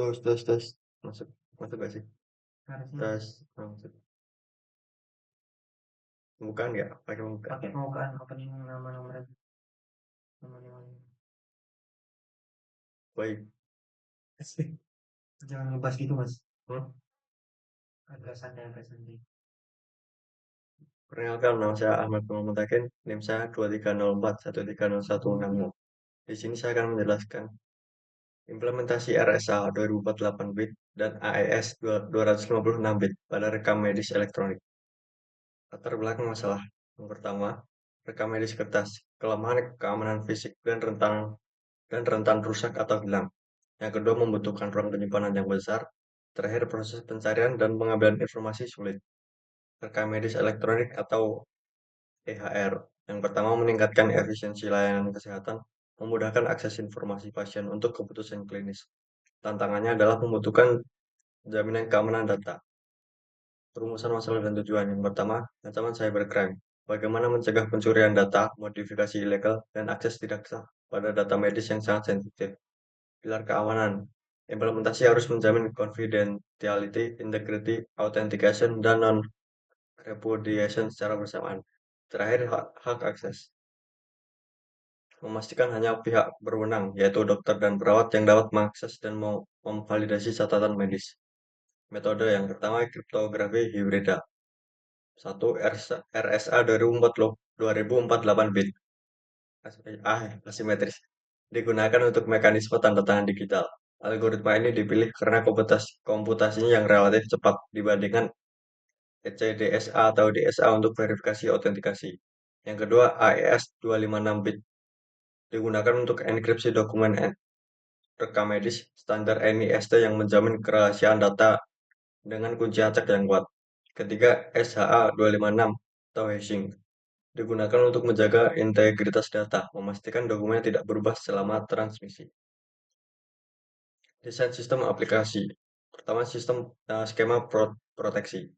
Tes, tes, tes. Masuk, masuk gak sih? Harusnya Tes, masuk. Bukan ya? Pakai bukan. pakai pembukaan opening nama-nama nama-nama. Baik. Jangan ngebahas gitu mas, Hmm? agak santai agak santai. Perkenalkan, nama saya Ahmad Muhammad Takin. NIM saya 2304 130166. Di sini saya akan menjelaskan implementasi RSA 2048 bit dan AES 256 bit pada rekam medis elektronik. Latar belakang masalah. Yang pertama, rekam medis kertas, kelemahan keamanan fisik dan rentan rusak atau hilang. Yang kedua, membutuhkan ruang penyimpanan yang besar. Terakhir, proses pencarian dan pengambilan informasi sulit. Rekam medis elektronik atau EHR. Yang pertama, meningkatkan efisiensi layanan kesehatan, memudahkan akses informasi pasien untuk keputusan klinis. Tantangannya adalah membutuhkan jaminan keamanan data. Perumusan masalah dan tujuan. Yang pertama, ancaman cybercrime. Bagaimana mencegah pencurian data, modifikasi ilegal, dan akses tidak sah pada data medis yang sangat sensitif. Pilar keamanan. Implementasi harus menjamin confidentiality, integrity, authentication, dan non-repudiation secara bersamaan. Terakhir, hak akses. Memastikan hanya pihak berwenang, yaitu dokter dan perawat yang dapat mengakses dan memvalidasi catatan medis. Metode yang pertama, kriptografi hibrida. 1. RSA 2048 bit. Asimetris. Digunakan untuk mekanisme tanda tangan digital. Algoritma ini dipilih karena komputasinya yang relatif cepat dibandingkan ECDSA atau DSA untuk verifikasi autentikasi. Yang kedua, AES 256 bit. Digunakan untuk enkripsi dokumen rekam medis standar NIST yang menjamin kerahasiaan data dengan kunci acak yang kuat. Ketiga, SHA 256 atau hashing. Digunakan untuk menjaga integritas data, memastikan dokumen tidak berubah selama transmisi. Desain sistem aplikasi. Pertama, skema proteksi.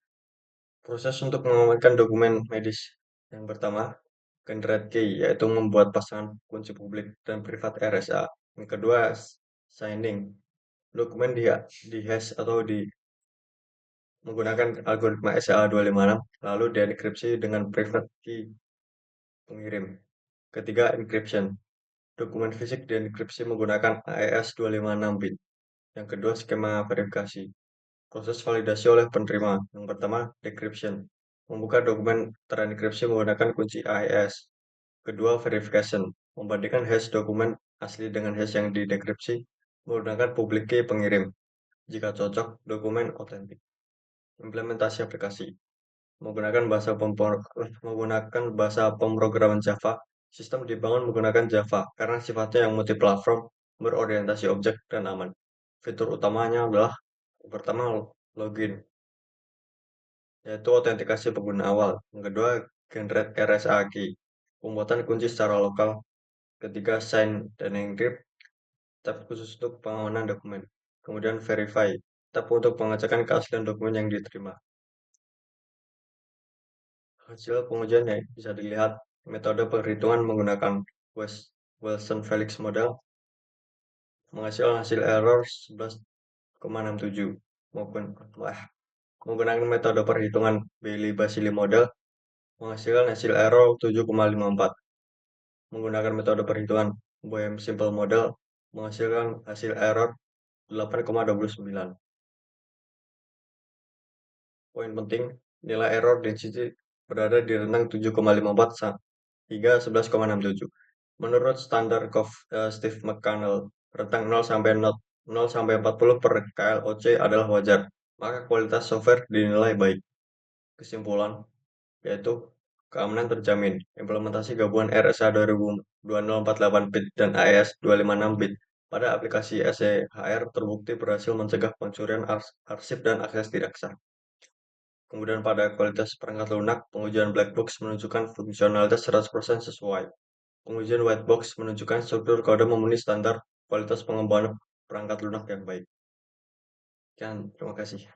Proses untuk mengamankan dokumen medis. Yang pertama, generate key, yaitu membuat pasangan kunci publik dan privat RSA. Yang kedua, signing. Dokumen di hash atau menggunakan algoritma SHA-256, lalu dienkripsi dengan private key pengirim. Ketiga, encryption. Dokumen fisik dienkripsi menggunakan AES 256 bit. Yang kedua, skema verifikasi. Proses validasi oleh penerima. Yang pertama, decryption. Membuka dokumen terenkripsi menggunakan kunci AES. Kedua, verification. Membandingkan hash dokumen asli dengan hash yang didekripsi menggunakan public key pengirim. Jika cocok, dokumen otentik. Implementasi aplikasi. Menggunakan bahasa pemrograman Java, sistem dibangun menggunakan Java karena sifatnya yang multiplatform, berorientasi objek, dan aman. Fitur utamanya adalah pertama, login, yaitu autentikasi pengguna awal. Yang kedua, generate RSA key, pembuatan kunci secara lokal. Ketiga, sign dan encrypt, tab khusus untuk pengamanan dokumen. Kemudian verify, tab untuk pengecekan keaslian dokumen yang diterima. Hasil pengujiannya bisa dilihat metode perhitungan menggunakan Wilson-Felix model menghasilkan hasil error 11,67 maupun menggunakan metode perhitungan Bailey-Basili model menghasilkan hasil error 7,54. Menggunakan metode perhitungan Boehm Simple model menghasilkan hasil error 8,29. Poin penting, nilai error density berada di rentang 7,54 hingga 11,67. Menurut standar Steve McConnell, rentang 0 sampai 40 per KLOC adalah wajar, maka kualitas software dinilai baik. Kesimpulan, yaitu keamanan terjamin. Implementasi gabungan RSA 2048 bit dan AES 256 bit pada aplikasi SEHR terbukti berhasil mencegah pencurian arsip dan akses tidak sah. Kemudian pada kualitas perangkat lunak, pengujian black box menunjukkan fungsionalitas 100% sesuai. Pengujian white box menunjukkan struktur kode memenuhi standar kualitas pengembangan perangkat lunak yang baik. Sekian, terima kasih.